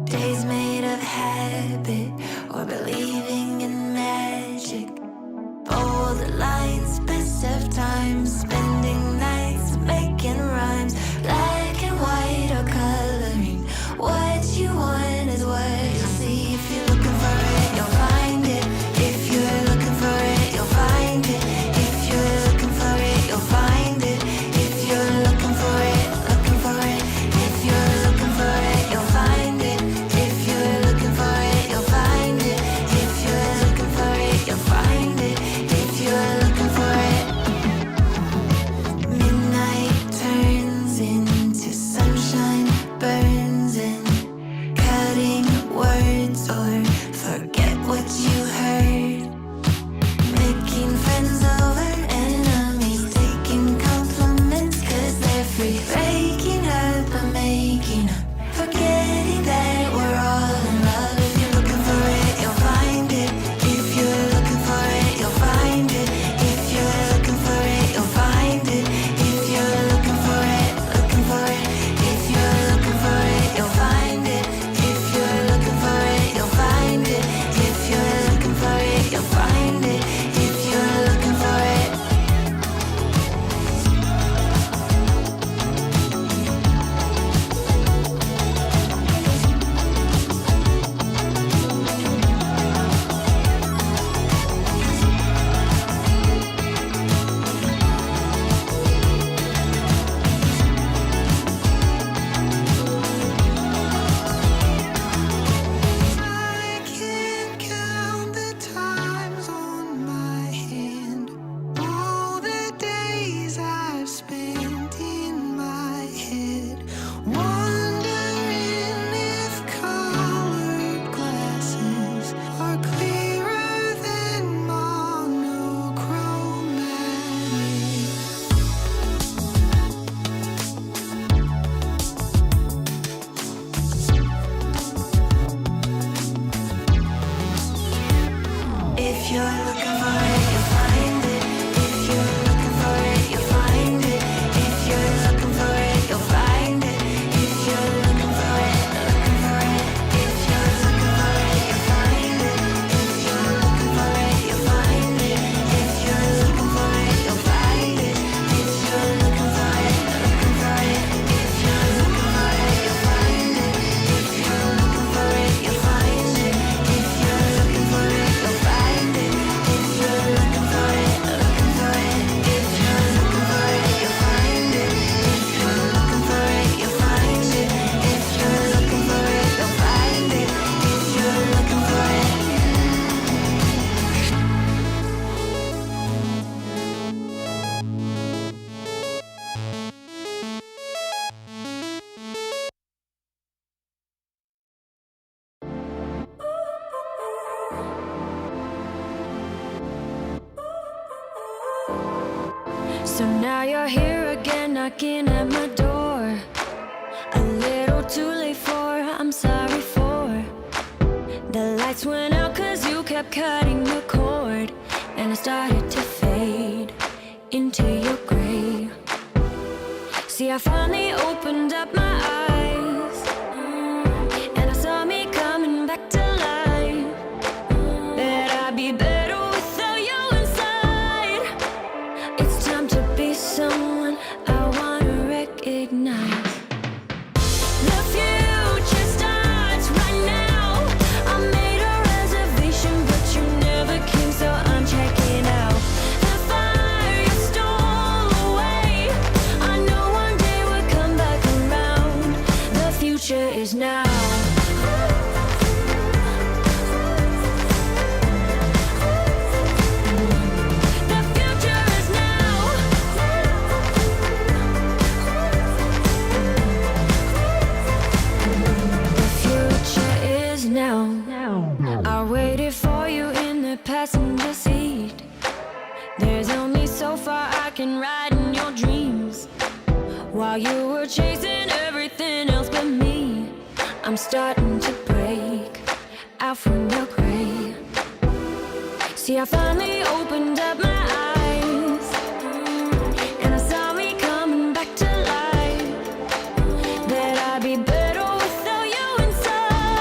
Days made of habit or believing in magic. Bold lines, best of times, spending nights making rhymes. Black and white or coloring. What you want is what you'll see. If you're looking for it, you'll find it. If you're looking for it, you'll find it. If you're looking for it, you'll find it. If you're looking for it, looking for it. If you're looking for it, you'll find it. If you're looking for it, you'll find it. If you're looking for it, you'll find it. If you're looking for it. Midnight turns into sunshine, burns in cutting words or forget what you heard. Making friends over enemies, taking compliments 'cause they're free. Breaking up and making up, forgetting that we're all in love. If you're looking for it, you'll find it. If you're looking for it, you'll find it. If you're looking for it, you'll find it. If you're looking for it, looking for it. If you're looking for it, you'll find it. If you're looking for it, you'll find it. If you're looking for it, you'll find it. If you're looking for it. I can't count the times on my hand, all the days I've spent in my head, wondering if colored glasses are clearer than monochromatic. If you're looking for it, you'll find it. If you're looking for it, you'll find it. If you're looking for it, you'll find it. If you're looking for it, looking for it. If you're looking for it, you'll find it. If you're looking for it, you'll find it. If you're looking for it, you'll find it. If you're looking for it, looking for it. If you're looking for it, you'll find it. If you're looking for it, you'll find it. If you're looking for it, you'll find it. If you're looking for it, looking for it. If you're looking for it, you'll find it. If you're looking for it, you'll find it. If you're looking for it, you'll find it. If you're looking for it. So now you're here again, knocking at my door. A little too late for, I'm sorry for. The lights went out 'cause you kept cutting the cord, and I started to fade into your gray. See, I finally opened up my eyes, and I saw me coming back to life. That I'd be better without you inside. It's time to be someone I wanna recognize. The future starts right now. I made a reservation, but you never came, so I'm checking out. The fire you stole away, I know one day we'll come back around. The future is now. The future is now. The future is now. I waited for you in the passenger seat. There's only so far I can ride in your dreams. While you were chasing everything else but me, I'm starting to break out from your gray. See, I finally opened up my eyes, and I saw me coming back to life. That I'd be better without you inside.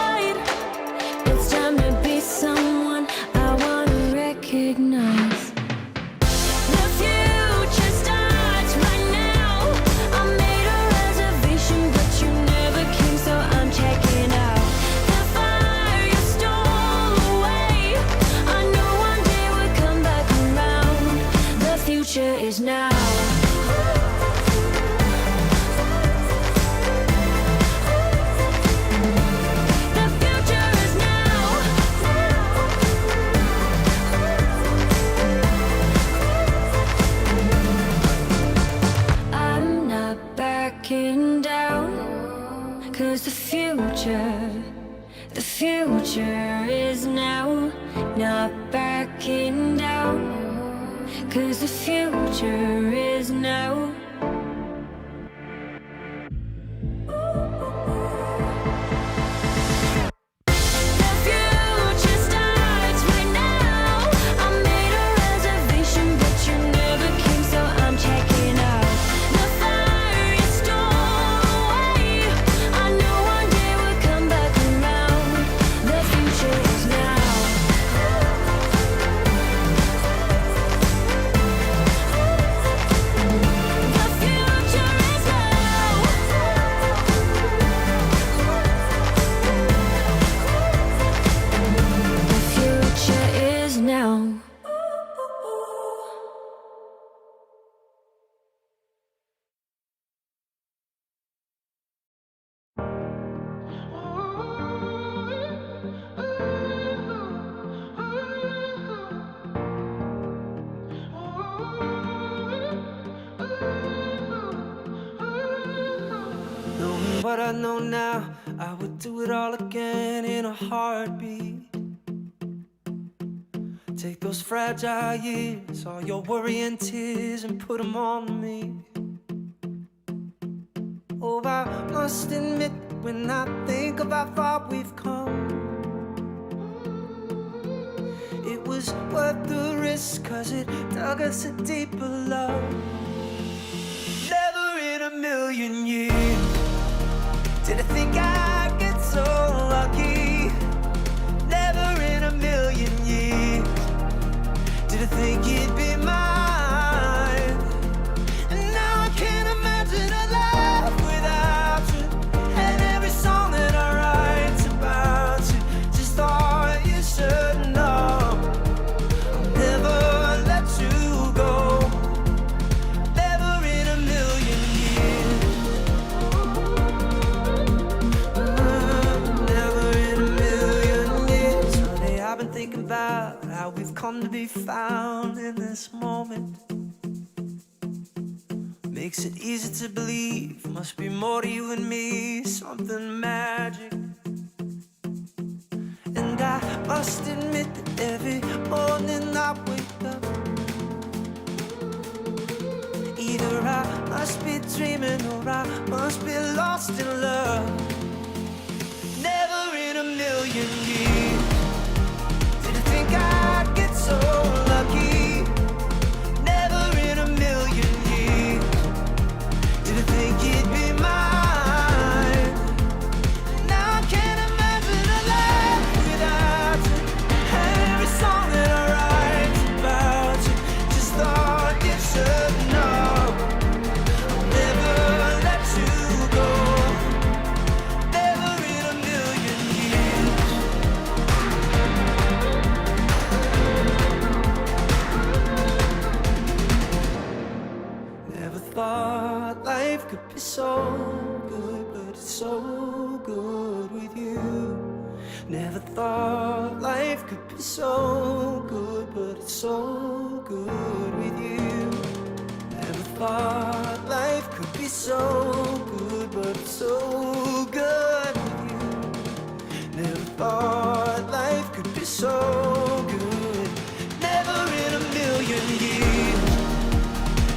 future. The future is now, not backing down. 'Cause the future is now. The future starts right now. I made a reservation, but you never came, so I'm checking out. The fire is stolen away. I know one day we'll come back around. The future is now. The future is now. The future is now. Knowing what I know now, I would do it all again in a heartbeat. Take those fragile years, all your worry and tears, and put them on me. Oh, I must admit, when I think of how far we've come, it was worth the risk, 'cause it dug us a deeper love. Never in a million years did I think I'd get so lucky. Never in a million years did I think you'd be mine. And now I can't imagine a life without you. And every song that I write's about you. Just thought you should know I'll never let you go. Never in a million years. Never in a million years. Honey, I've been thinking about how we've come to be found in this moment. Makes it easy to believe, must be more to you and me, something magic. And I must admit that every morning I wake up, either I must be dreaming or I must be lost in love. Never in a million years did I think I'd get so lucky. Never in a million years did I think you'd be mine. Now I can't imagine a life without you. Every song that I write's about you. Just thought you should know I'll never let you go. Never in a million years. Never thought life could be so good, but it's so good with you. Never thought life could be so good, but it's so good with you. Never thought life could be so good, but it's so good with you. Never thought life could be so good. Never in a million years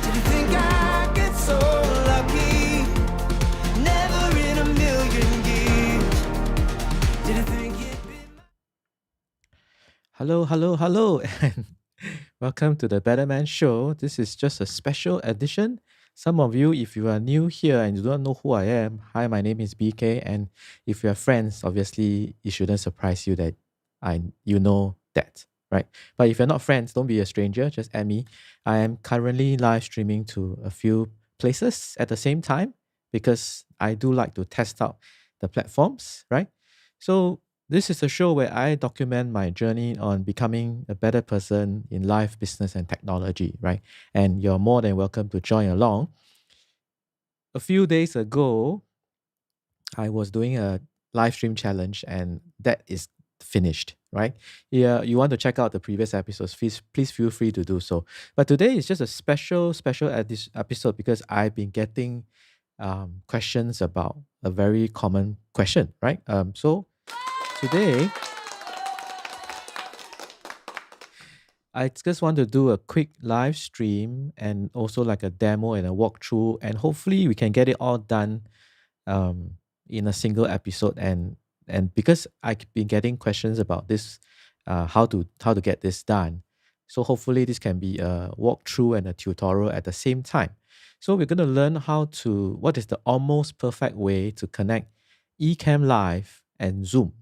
did you think I'd get so lucky. Never in a million years did I think you'd be Hello, and welcome to the Better Man Show. This is just a special edition. Some of you, if you are new here and you don't know who I am, hi, my name is BK, and if you are friends, obviously it shouldn't surprise you that you know that, right? But if you're not friends, don't be a stranger, just add me. I am currently live streaming to a few places at the same time because I do like to test out the platforms, right? So this is a show where I document my journey on becoming a better person in life, business, and technology, right? And you're more than welcome to join along. A few days ago, I was doing a live stream challenge, and that is finished, right? Yeah, you want to check out the previous episodes, please feel free to do so. But today is just a special episode because I've been getting questions about a very common question, right? So today, I just want to do a quick live stream and also like a demo and a walkthrough, and hopefully we can get it all done in a single episode. And because I've been getting questions about this, how to get this done, so hopefully this can be a walkthrough and a tutorial at the same time. So we're going to learn what is the almost perfect way to connect Ecamm Live and Zoom,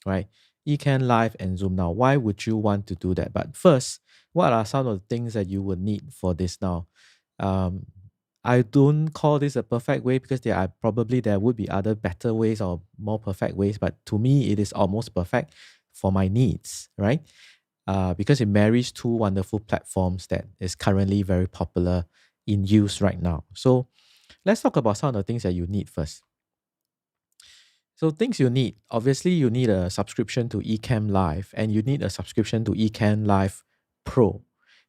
right? Ecamm Live and Zoom. Now, why would you want to do that? But first, what are some of the things that you would need for this now? Um, I don't call this a perfect way because there would be other better ways or more perfect ways, but to me it is almost perfect for my needs, right? Because it marries two wonderful platforms that is currently very popular in use right now. So let's talk about some of the things that you need first. So things you need, obviously you need a subscription to Ecamm Live and you need a subscription to Ecamm Live Pro.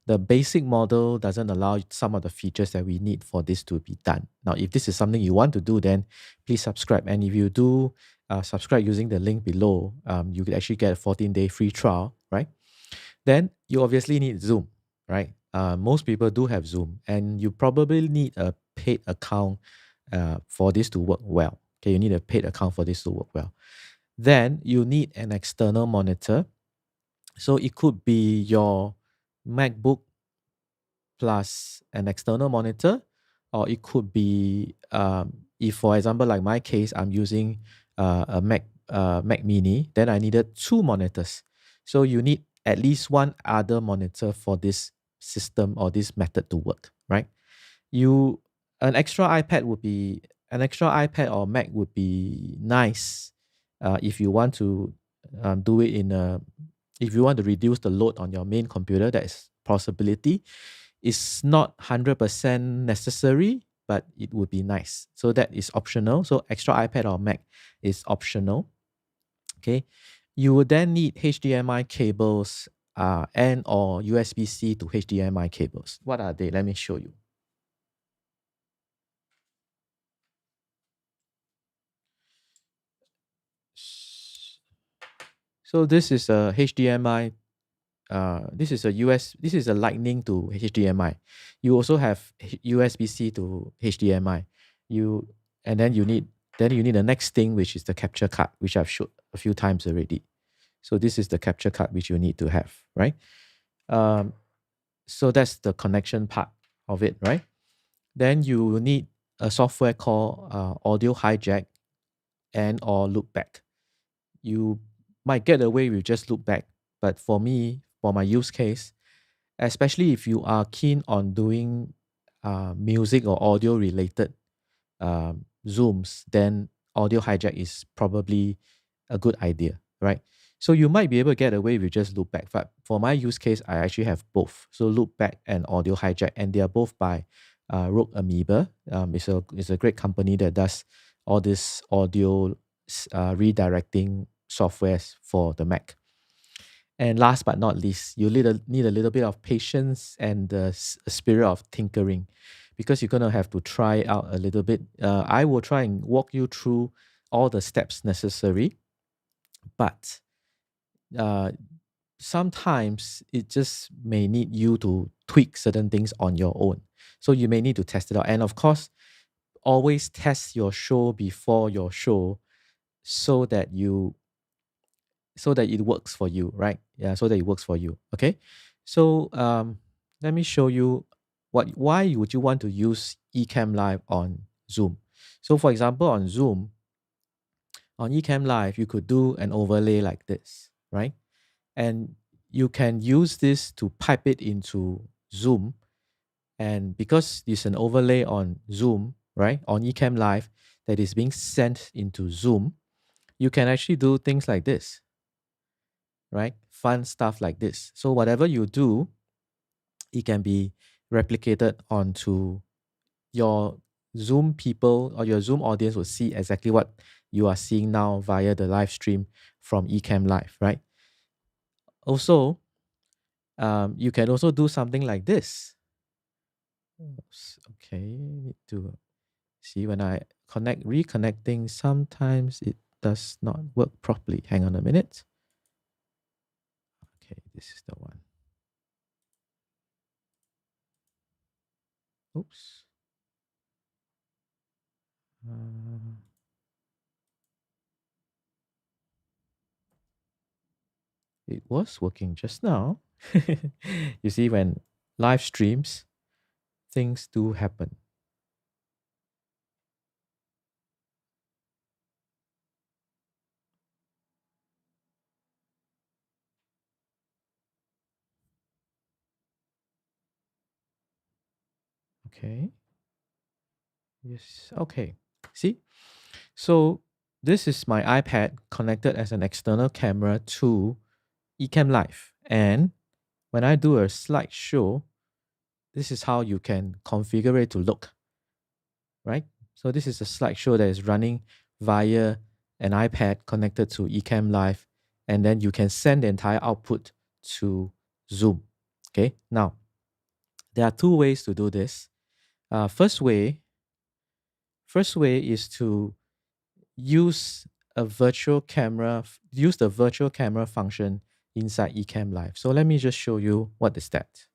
The basic model doesn't allow some of the features that we need for this to be done. Now, if this is something you want to do, then please subscribe. And if you do subscribe using the link below, you could actually get a 14-day free trial, right? Then you obviously need Zoom, right? Most people do have Zoom, and you probably need a paid account for this to work well. Okay, you need a paid account for this to work well. Then you need an external monitor. So it could be your MacBook plus an external monitor, or it could be if, for example, like my case, I'm using a Mac Mini, then I needed two monitors. So you need at least one other monitor for this system or this method to work, right? You an extra iPad or Mac would be nice if you want to do it if you want to reduce the load on your main computer. That is possibility. It's not 100% necessary, but it would be nice. So that is optional. So extra iPad or Mac is optional. Okay. You would then need HDMI cables and or USB-C to HDMI cables. What are they? Let me show you. So this is a HDMI. This is a Lightning to HDMI. You also have USB-C to HDMI. Then you need the next thing, which is the capture card, which I've showed a few times already. So this is the capture card which you need to have, right? So that's the connection part of it, right? Then you will need a software called Audio Hijack and or Loopback. You might get away with just Loopback, but for me, for my use case, especially if you are keen on doing music or audio related Zooms, then Audio Hijack is probably a good idea, right? So you might be able to get away with just Loopback, but for my use case, I actually have both. So Loopback and Audio Hijack, and they are both by Rogue Amoeba. It's a great company that does all this audio redirecting softwares for the Mac. And last but not least, you need a little bit of patience and the spirit of tinkering, because you're going to have to try out a little bit. I will try and walk you through all the steps necessary, but sometimes it just may need you to tweak certain things on your own. So you may need to test it out. And of course, always test your show before your show so that it works for you, right? Yeah, so that it works for you. Okay. So let me show you why would you want to use Ecamm Live on Zoom. So for example, on Zoom, on Ecamm Live, you could do an overlay like this, right? And you can use this to pipe it into Zoom. And because it's an overlay on Zoom, right, on Ecamm Live that is being sent into Zoom, you can actually do things like this, right? Fun stuff like this. So whatever you do, it can be replicated onto your Zoom people, or your Zoom audience will see exactly what you are seeing now via the live stream from Ecamm Live, right? Also, you can also do something like this. Oops, okay, need to see when I reconnecting. Sometimes it does not work properly. Hang on a minute. Okay, this is the one. Oops. It was working just now. You see, when live streams, things do happen. Okay. Yes. Okay. See? So this is my iPad connected as an external camera to Ecamm Live. And when I do a slideshow, this is how you can configure it to look, right? So this is a slideshow that is running via an iPad connected to Ecamm Live, and then you can send the entire output to Zoom. Okay, now there are two ways to do this. First way is to use a virtual camera, use the virtual camera function inside Ecamm Live. So let me just show you what is that.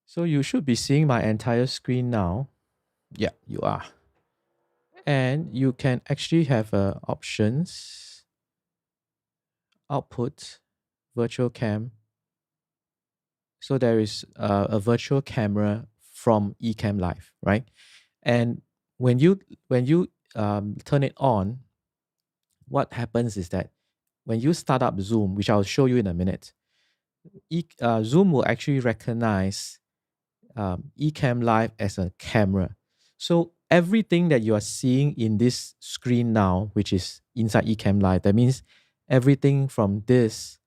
So you should be seeing my entire screen now. Yeah, you are. And you can actually have options, output, virtual cam. So there is a virtual camera from Ecamm Live, right? And when you turn it on, what happens is that when you start up Zoom, which I'll show you in a minute, Zoom will actually recognize Ecamm Live as a camera. So everything that you are seeing in this screen now, which is inside Ecamm Live, that means everything from this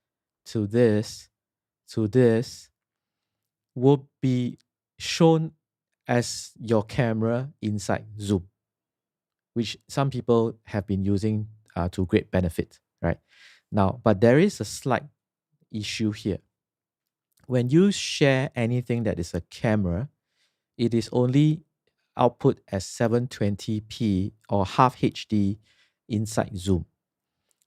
to this to this will be shown as your camera inside Zoom, which some people have been using to great benefit, right? Now, but there is a slight issue here. When you share anything that is a camera, it is only output as 720p or half HD inside Zoom.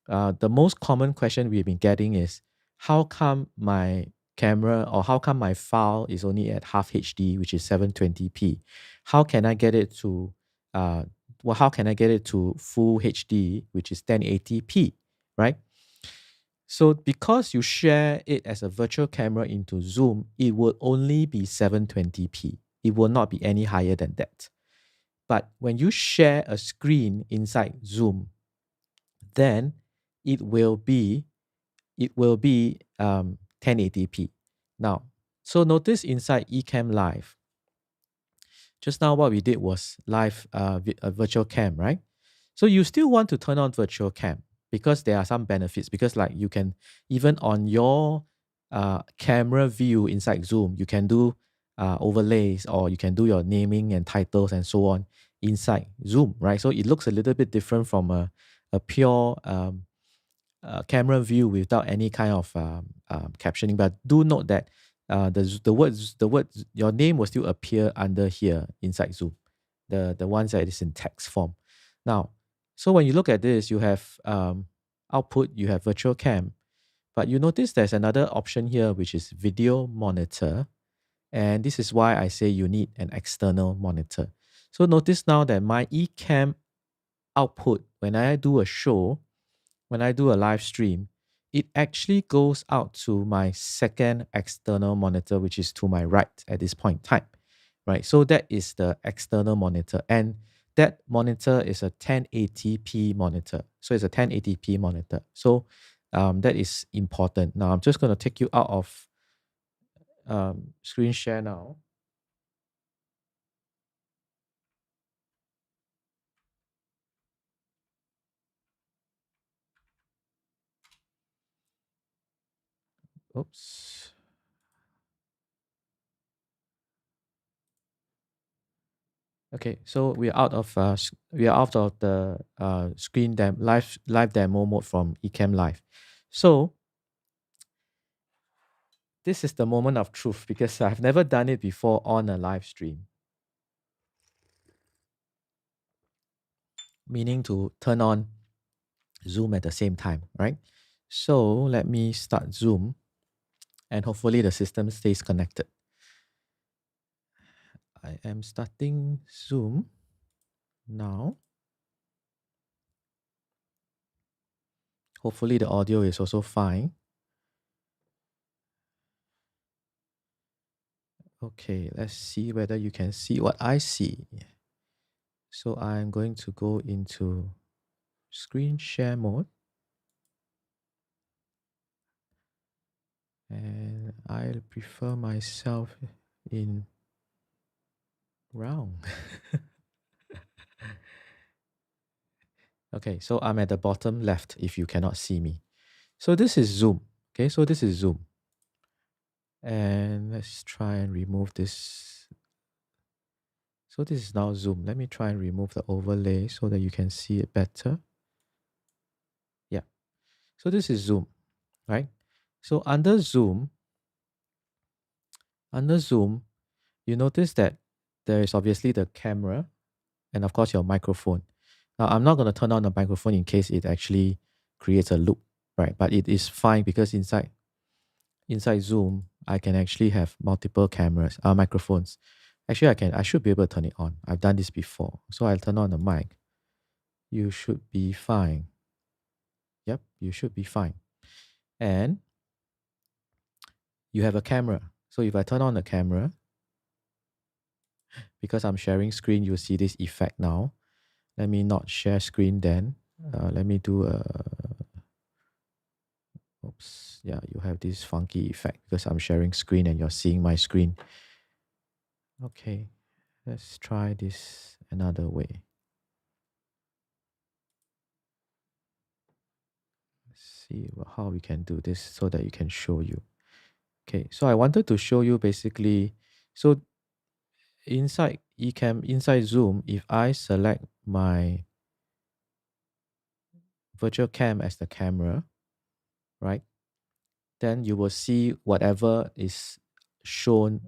The most common question we've been getting is, how come my camera or how come my file is only at half HD, which is 720p? How can I get it to how can I get it to full HD, which is 1080p, right? So because you share it as a virtual camera into Zoom, it will only be 720p. It will not be any higher than that. But when you share a screen inside Zoom, then it will be 1080p. Now, so notice inside Ecamm Live, just now what we did was live virtual cam, right? So you still want to turn on virtual cam because there are some benefits, because like you can, even on your camera view inside Zoom, you can do overlays, or you can do your naming and titles and so on inside Zoom, right? So it looks a little bit different from a pure camera view without any kind of captioning. But do note that the words your name will still appear under here inside Zoom, the ones that is in text form. Now, so when you look at this, you have output, you have virtual cam, but you notice there's another option here, which is video monitor. And this is why I say you need an external monitor. So notice now that my Ecamm output, when I do a show, when I do a live stream, it actually goes out to my second external monitor, which is to my right at this point in time, right? So that is the external monitor, and that monitor is a 1080p monitor. So it's a 1080p monitor. So that is important. Now I'm just going to take you out of screen share now. Oops. Okay, so we are out of the screen live demo mode from Ecamm Live. So this is the moment of truth because I've never done it before on a live stream. Meaning to turn on Zoom at the same time, right? So let me start Zoom and hopefully the system stays connected. I am starting Zoom now. Hopefully the audio is also fine. Okay, let's see whether you can see what I see. So I'm going to go into screen share mode. And I'll prefer myself in round. Okay, so I'm at the bottom left if you cannot see me. So this is Zoom. Okay, so this is Zoom. And let's try and remove this. So this is now Zoom. Let me try and remove the overlay so that you can see it better. Yeah. So this is Zoom, right? So under Zoom, you notice that there is obviously the camera and of course your microphone. Now I'm not going to turn on the microphone in case it actually creates a loop, right? But it is fine because inside Zoom, I can actually have multiple cameras, microphones. Actually, I should be able to turn it on. I've done this before. So I'll turn on the mic. You should be fine. Yep, you should be fine. And you have a camera. So if I turn on the camera, because I'm sharing screen, you'll see this effect now. Let me not share screen then. Let me do a... Oops. Yeah, you have this funky effect because I'm sharing screen and you're seeing my screen. Okay, let's try this another way. Let's see how we can do this so that you can show you. Okay, so I wanted to show you basically, so inside Ecamm, inside Zoom, if I select my virtual cam as the camera, right, then you will see whatever is shown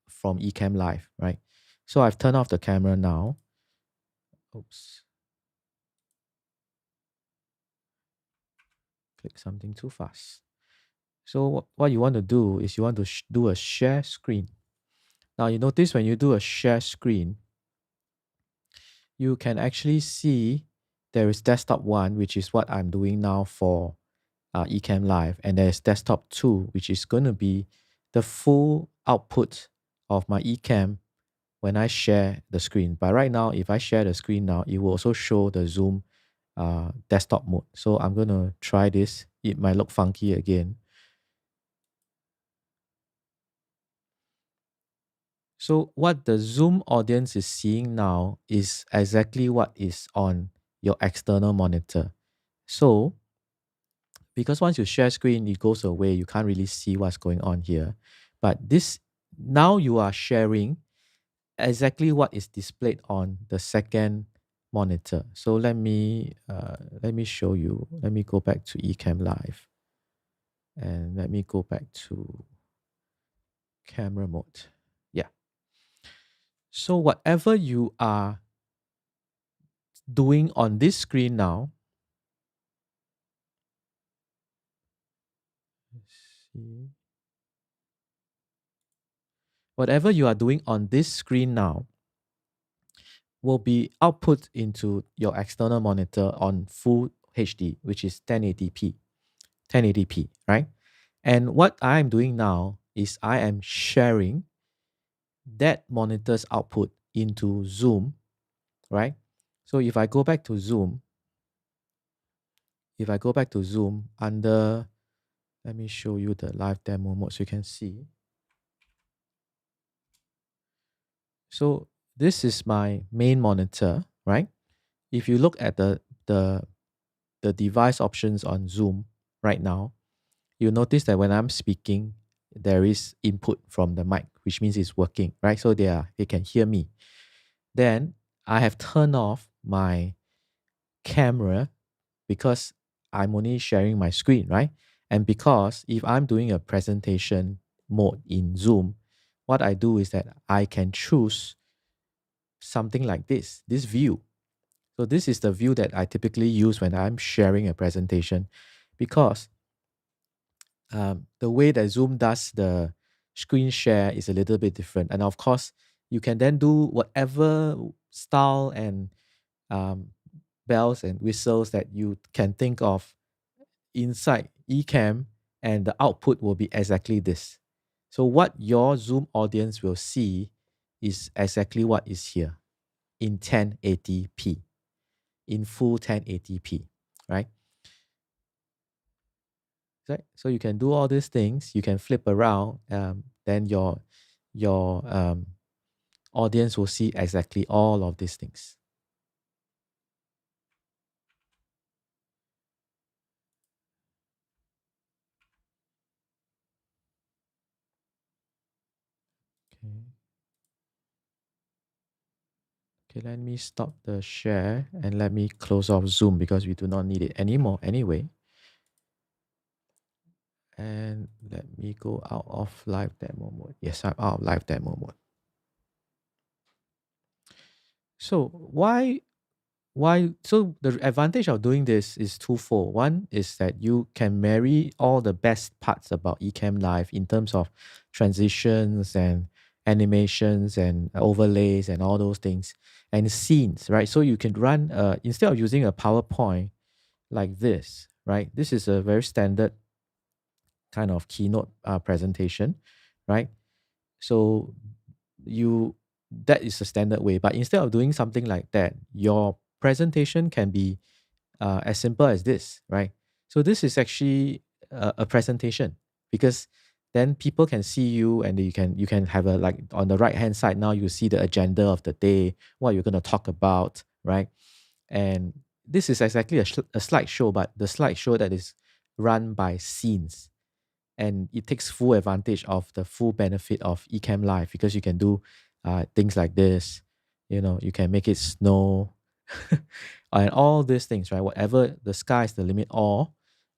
from Ecamm Live, right? So I've turned off the camera now. Oops. Click something too fast. So what you want to do is you want to do a share screen. Now you notice when you do a share screen, you can actually see there is desktop 1, which is what I'm doing now for Ecamm Live, and there's desktop 2, which is going to be the full output of my Ecamm when I share the screen. But right now, if I share the screen now, it will also show the Zoom desktop mode. So I'm going to try this. It might look funky again. So what the Zoom audience is seeing now is exactly what is on your external monitor. So because once you share screen, it goes away. You can't really see what's going on here. But this, now you are sharing exactly what is displayed on the second monitor. So let me show you. Let me go back to Ecamm Live. And let me go back to camera mode. Yeah. So whatever you are doing on this screen now, let's see. Whatever you are doing on this screen now will be output into your external monitor on full HD, which is 1080p, right? And what I'm doing now is I am sharing that monitor's output into Zoom, right? So if I go back to Zoom, under, let me show you the live demo mode so you can see. So this is my main monitor, right? If you look at the device options on Zoom right now, you notice that when I'm speaking, there is input from the mic, which means it's working, right? So they can hear me. Then I have turned off my camera because I'm only sharing my screen, right? And because if I'm doing a presentation mode in Zoom, what I do is that I can choose something like this view. So this is the view that I typically use when I'm sharing a presentation, because the way that Zoom does the screen share is a little bit different. And of course, you can then do whatever style and um, bells and whistles that you can think of inside Ecamm, and the output will be exactly this. So what your Zoom audience will see is exactly what is here in 1080p, in full 1080p, right? Right. So you can do all these things. You can flip around. Then your audience will see exactly all of these things. Okay. Okay. Let me stop the share and let me close off Zoom because we do not need it anymore anyway. And let me go out of live demo mode. Yes, I'm out of live demo mode. So so the advantage of doing this is twofold. One is that you can marry all the best parts about Ecamm Live in terms of transitions and animations and overlays and all those things and scenes, right? So you can run instead of using a PowerPoint like this, right? This is a very standard kind of keynote presentation, right? So you that is the standard way. But instead of doing something like that, your presentation can be as simple as this, right? So this is actually a presentation, because then people can see you, and you can have a, like, on the right hand side now you see the agenda of the day, what you're going to talk about, right? And this is exactly a slideshow, but the slideshow that is run by scenes, and it takes full advantage of the full benefit of Ecamm Live, because you can do things like this. You can make it snow and all these things, right? Whatever, the sky is the limit. Or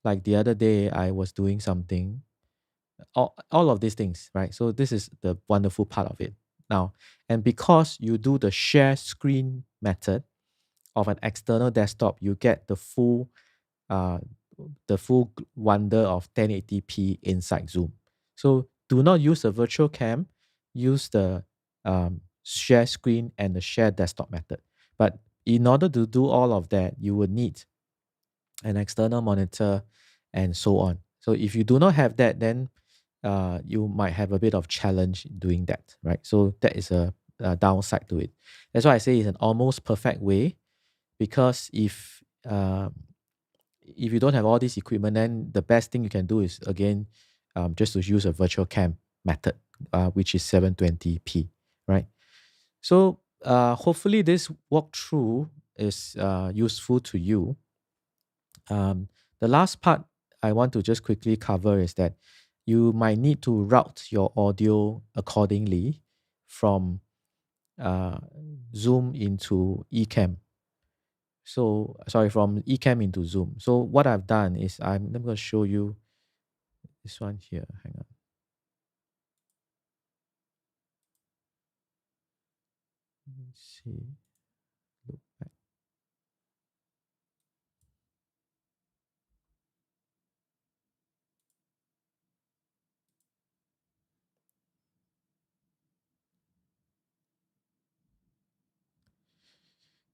like the other day, I was doing something, all of these things, right? So this is the wonderful part of it now. And because you do the share screen method of an external desktop, you get uh, the full wonder of 1080p inside Zoom. So do not use a virtual cam, use the share screen and the share desktop method. But in order to do all of that, you would need an external monitor and so on. So if you do not have that, then you might have a bit of challenge doing that, right? So that is a downside to it. That's why I say it's an almost perfect way, because if you don't have all this equipment, then the best thing you can do is, again, just to use a virtual cam method, which is 720p, right? So hopefully this walkthrough is useful to you. The last part I want to just quickly cover is that you might need to route your audio accordingly from Zoom into Ecamm. So, sorry, from Ecamm into Zoom. So what I've done is I'm going to show you this one here. Hang on. Let me see. Look back.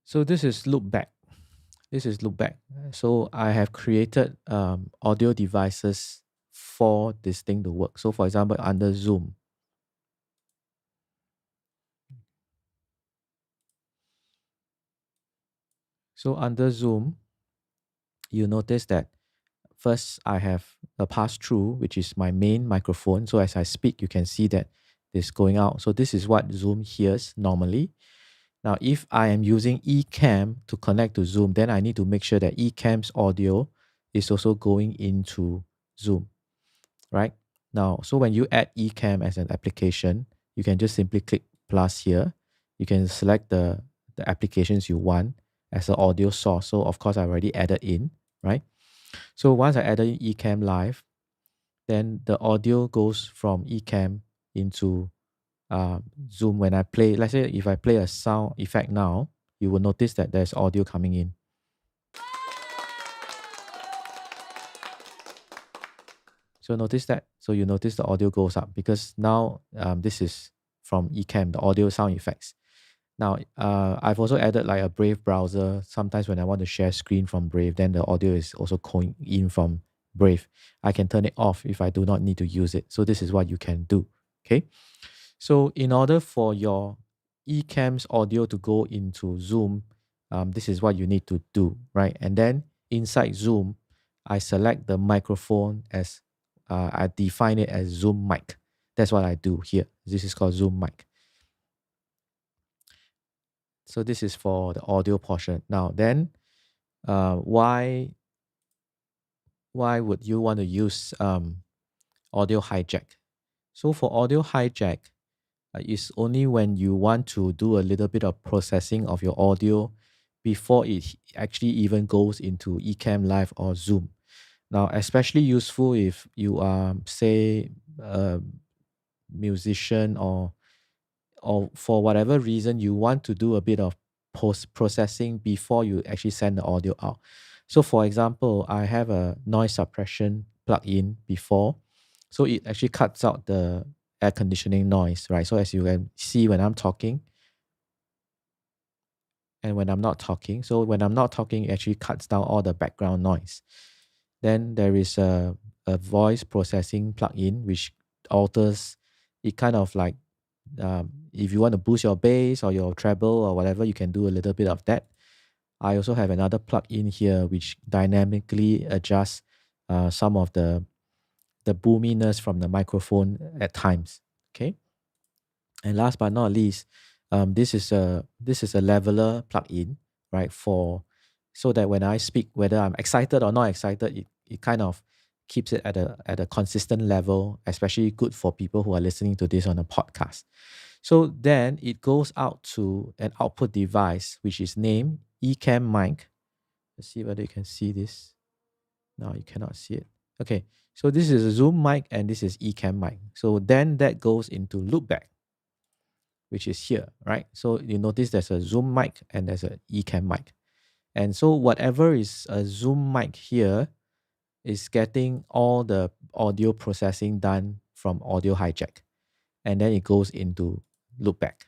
So this is loop back. This is loop back. So I have created audio devices for this thing to work. So for example, under Zoom, you notice that first I have a pass-through, which is my main microphone. So as I speak, you can see that it's going out. So this is what Zoom hears normally. Now, if I am using Ecamm to connect to Zoom, then I need to make sure that Ecamm's audio is also going into Zoom, right? Now, so when you add Ecamm as an application, you can just simply click plus here. You can select the applications you want as an audio source. So of course, I already added in, right? So once I added in Ecamm Live, then the audio goes from Ecamm into Zoom. When I play, let's say if I play a sound effect now, you will notice that there's audio coming in. So notice that. So you notice the audio goes up because now this is from Ecamm, the audio sound effects. Now, I've also added like a Brave browser. Sometimes when I want to share screen from Brave, then the audio is also going in from Brave. I can turn it off if I do not need to use it. So this is what you can do. Okay. So in order for your Ecamm's audio to go into Zoom, this is what you need to do, right? And then inside Zoom, I select the microphone as I define it as Zoom mic. That's what I do here. This is called Zoom mic. So this is for the audio portion. Now then, why would you want to use audio hijack? So for audio hijack, it's only when you want to do a little bit of processing of your audio before it actually even goes into Ecamm Live or Zoom. Now, especially useful if you are, say, a musician or for whatever reason you want to do a bit of post processing before you actually send the audio out. So for example, I have a noise suppression plugin before. So it actually cuts out the air conditioning noise, right? So as you can see when I'm talking and when I'm not talking. So when I'm not talking, it actually cuts down all the background noise. Then there is a voice processing plugin which alters it, kind of like if you want to boost your bass or your treble or whatever, you can do a little bit of that. I also have another plugin here which dynamically adjusts some of the boominess from the microphone at times. Okay. And last but not least, this is a leveler plugin, right? So that when I speak, whether I'm excited or not excited, it kind of keeps it at a consistent level, especially good for people who are listening to this on a podcast. So then it goes out to an output device which is named Ecamm mic. Let's see whether you can see this. No, you cannot see it. Okay, so this is a Zoom mic and this is Ecamm mic. So then that goes into loopback, which is here, right? So you notice there's a Zoom mic and there's an Ecamm mic. And so whatever is a Zoom mic here is getting all the audio processing done from audio hijack. And then it goes into loopback,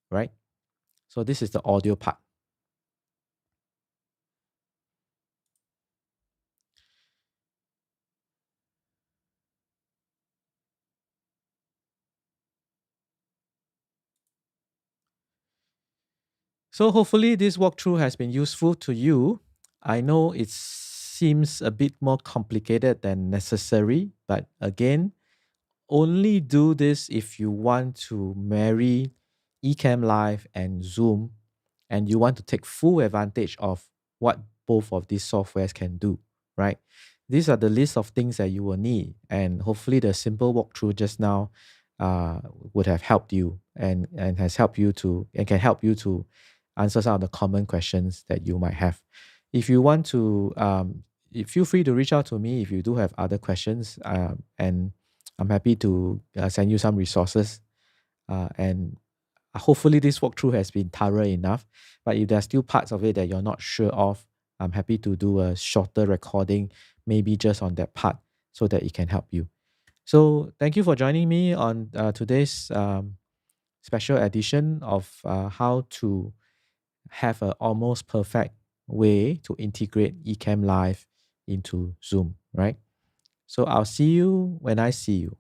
right? So this is the audio part. So hopefully this walkthrough has been useful to you. I know it seems a bit more complicated than necessary, but again, only do this if you want to marry Ecamm Live and Zoom and you want to take full advantage of what both of these softwares can do, right? These are the list of things that you will need, and hopefully the simple walkthrough just now would have helped you and has helped you to and can help you to answer some of the common questions that you might have. If you want to, feel free to reach out to me if you do have other questions, and I'm happy to send you some resources. And hopefully this walkthrough has been thorough enough. But if there are still parts of it that you're not sure of, I'm happy to do a shorter recording, maybe just on that part, so that it can help you. So thank you for joining me on today's special edition of how to have an almost perfect way to integrate Ecamm Live into Zoom, right? So I'll see you when I see you.